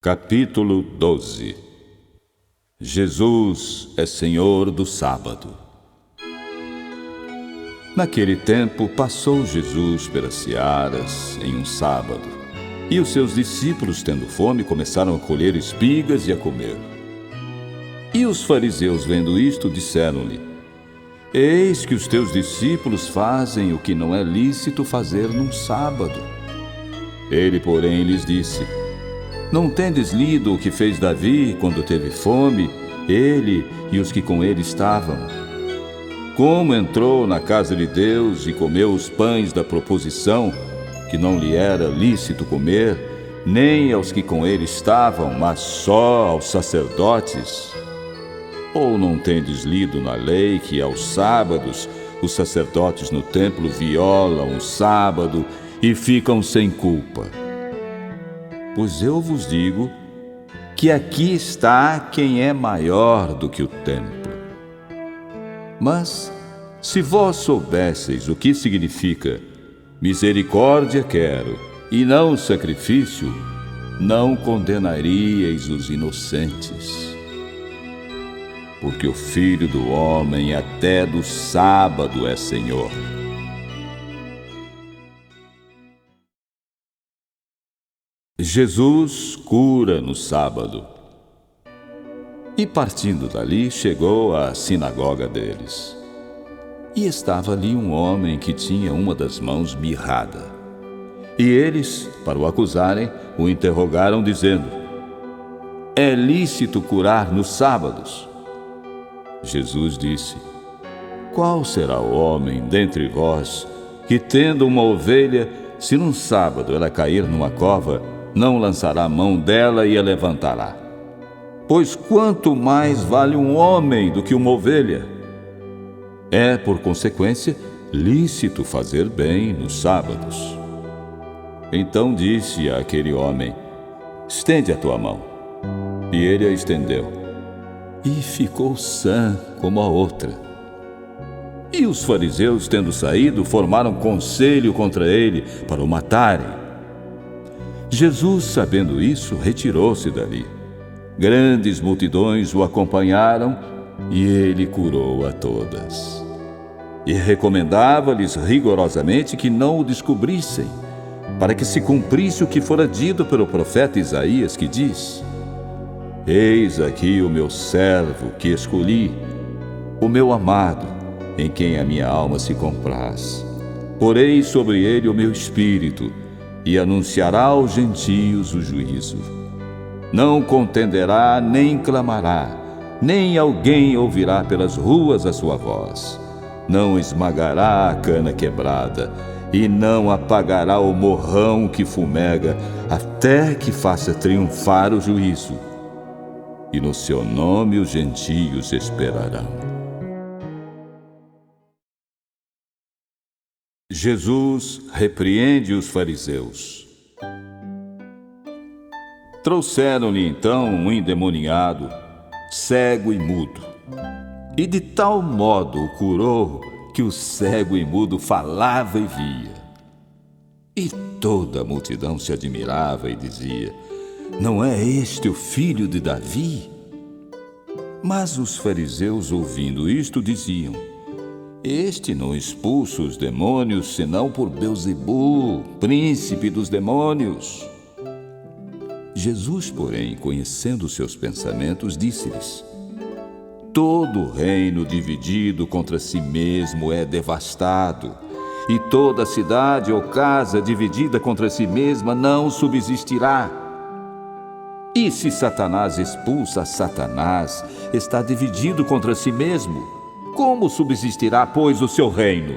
Capítulo 12. Jesus é Senhor do sábado. Naquele tempo passou Jesus pelas searas em um sábado, e os seus discípulos, tendo fome, começaram a colher espigas e a comer. E os fariseus, vendo isto, disseram-lhe: Eis que os teus discípulos fazem o que não é lícito fazer num sábado. Ele, porém, lhes disse: Não tendes lido o que fez Davi quando teve fome, ele e os que com ele estavam? Como entrou na casa de Deus e comeu os pães da proposição, que não lhe era lícito comer, nem aos que com ele estavam, mas só aos sacerdotes? Ou não tendes lido na lei que aos sábados os sacerdotes no templo violam o sábado e ficam sem culpa? Pois eu vos digo que aqui está quem é maior do que o templo. Mas, se vós soubesseis o que significa misericórdia quero e não sacrifício, não condenaríeis os inocentes. Porque o Filho do Homem até do sábado é Senhor. Jesus cura no sábado. E partindo dali, chegou à sinagoga deles. E estava ali um homem que tinha uma das mãos mirrada. E eles, para o acusarem, o interrogaram, dizendo: É lícito curar nos sábados? Jesus disse: Qual será o homem dentre vós que, tendo uma ovelha, se num sábado ela cair numa cova, não lançará a mão dela e a levantará? Pois quanto mais vale um homem do que uma ovelha? É, por consequência, lícito fazer bem nos sábados. Então disse àquele homem: Estende a tua mão. E ele a estendeu, e ficou sã como a outra. E os fariseus, tendo saído, formaram conselho contra ele para o matarem. Jesus, sabendo isso, retirou-se dali. Grandes multidões o acompanharam e ele curou a todas. E recomendava-lhes rigorosamente que não o descobrissem, para que se cumprisse o que fora dito pelo profeta Isaías, que diz: Eis aqui o meu servo que escolhi, o meu amado, em quem a minha alma se compraz. Porei sobre ele o meu espírito, e anunciará aos gentios o juízo. Não contenderá, nem clamará, nem alguém ouvirá pelas ruas a sua voz. Não esmagará a cana quebrada, e não apagará o morrão que fumega, até que faça triunfar o juízo. E no seu nome os gentios esperarão. Jesus repreende os fariseus. Trouxeram-lhe então um endemoniado, cego e mudo, e de tal modo o curou que o cego e mudo falava e via. E toda a multidão se admirava e dizia: Não é este o filho de Davi? Mas os fariseus, ouvindo isto, diziam: Este não expulsa os demônios, senão por Beelzebu, príncipe dos demônios. Jesus, porém, conhecendo seus pensamentos, disse-lhes: Todo reino dividido contra si mesmo é devastado, e toda cidade ou casa dividida contra si mesma não subsistirá. E se Satanás expulsa Satanás, está dividido contra si mesmo. Como subsistirá, pois, o seu reino?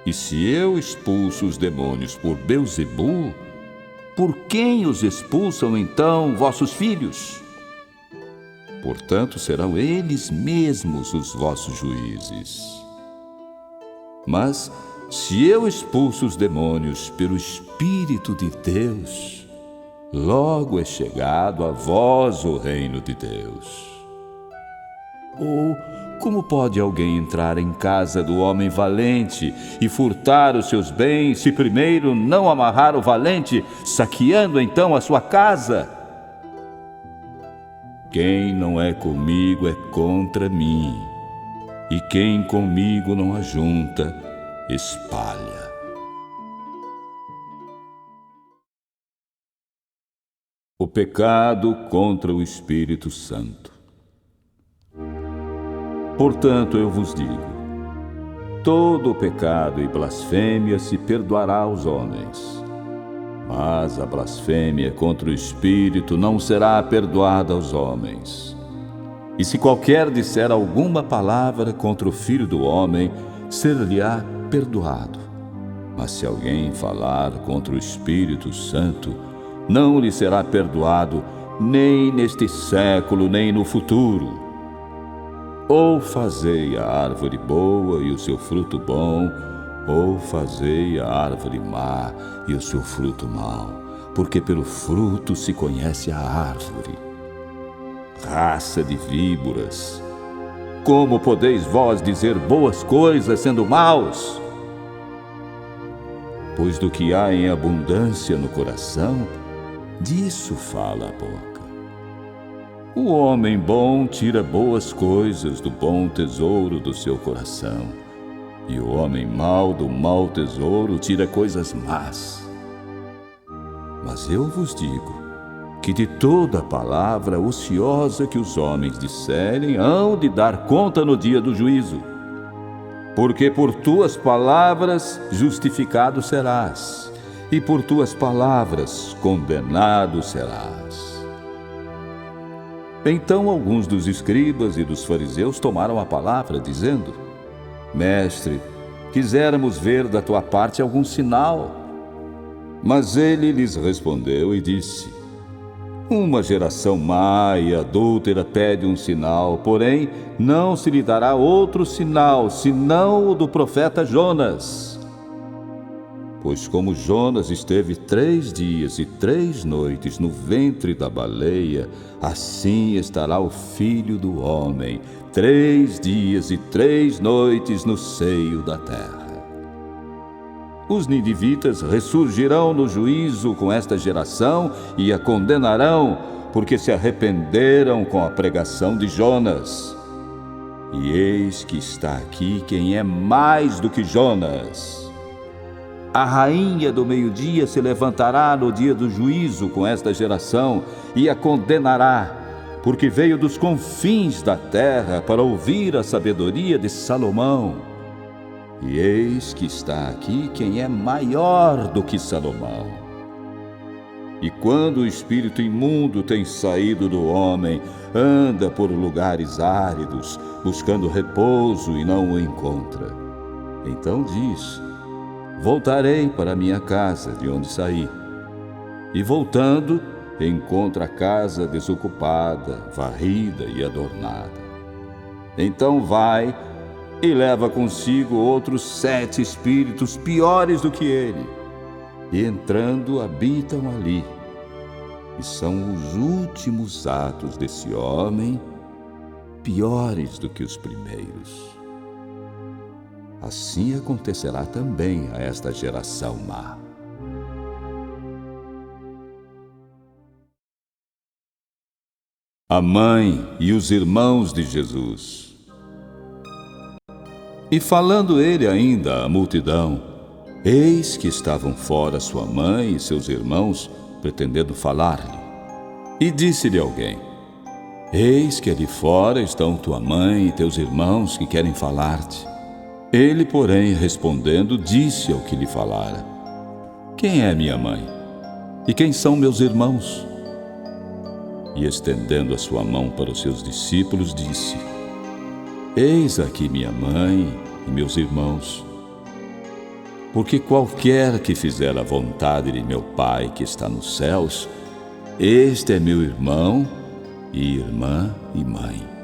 E se eu expulso os demônios por Beelzebu, por quem os expulsam então vossos filhos? Portanto, serão eles mesmos os vossos juízes. Mas, se eu expulso os demônios pelo Espírito de Deus, logo é chegado a vós o reino de Deus. Ou Como pode alguém entrar em casa do homem valente e furtar os seus bens, se primeiro não amarrar o valente, saqueando então a sua casa? Quem não é comigo é contra mim, e quem comigo não ajunta, espalha. O pecado contra o Espírito Santo. Portanto, eu vos digo: todo o pecado e blasfêmia se perdoará aos homens, mas a blasfêmia contra o Espírito não será perdoada aos homens. E se qualquer disser alguma palavra contra o Filho do Homem, ser-lhe-á perdoado. Mas se alguém falar contra o Espírito Santo, não lhe será perdoado, nem neste século, nem no futuro. Ou fazei a árvore boa e o seu fruto bom, ou fazei a árvore má e o seu fruto mau, porque pelo fruto se conhece a árvore. Raça de víboras, como podeis vós dizer boas coisas sendo maus? Pois do que há em abundância no coração, disso fala a boca. O homem bom tira boas coisas do bom tesouro do seu coração, e o homem mau do mau tesouro tira coisas más. Mas eu vos digo que de toda palavra ociosa que os homens disserem, hão de dar conta no dia do juízo. Porque por tuas palavras justificado serás, e por tuas palavras condenado serás. Então alguns dos escribas e dos fariseus tomaram a palavra, dizendo: Mestre, quiséramos ver da tua parte algum sinal. Mas ele lhes respondeu e disse: Uma geração má e adúltera pede um sinal, porém não se lhe dará outro sinal, senão o do profeta Jonas. Pois como Jonas esteve 3 dias e 3 noites no ventre da baleia, assim estará o Filho do Homem, 3 dias e 3 noites no seio da terra. Os ninivitas ressurgirão no juízo com esta geração e a condenarão, porque se arrependeram com a pregação de Jonas. E eis que está aqui quem é mais do que Jonas. A rainha do meio-dia se levantará no dia do juízo com esta geração e a condenará, porque veio dos confins da terra para ouvir a sabedoria de Salomão. E eis que está aqui quem é maior do que Salomão. E quando o espírito imundo tem saído do homem, anda por lugares áridos, buscando repouso e não o encontra. Então diz: Voltarei para minha casa de onde saí. E voltando, encontra a casa desocupada, varrida e adornada. Então vai e leva consigo outros 7 espíritos piores do que ele, e entrando habitam ali. E são os últimos atos desse homem piores do que os primeiros. Assim acontecerá também a esta geração má. A mãe e os irmãos de Jesus. E falando ele ainda à multidão, eis que estavam fora sua mãe e seus irmãos, pretendendo falar-lhe. E disse-lhe alguém: Eis que ali fora estão tua mãe e teus irmãos que querem falar-te. Ele, porém, respondendo, disse ao que lhe falara: Quem é minha mãe? E quem são meus irmãos? E estendendo a sua mão para os seus discípulos, disse: Eis aqui minha mãe e meus irmãos. Porque qualquer que fizer a vontade de meu Pai que está nos céus, este é meu irmão e irmã e mãe.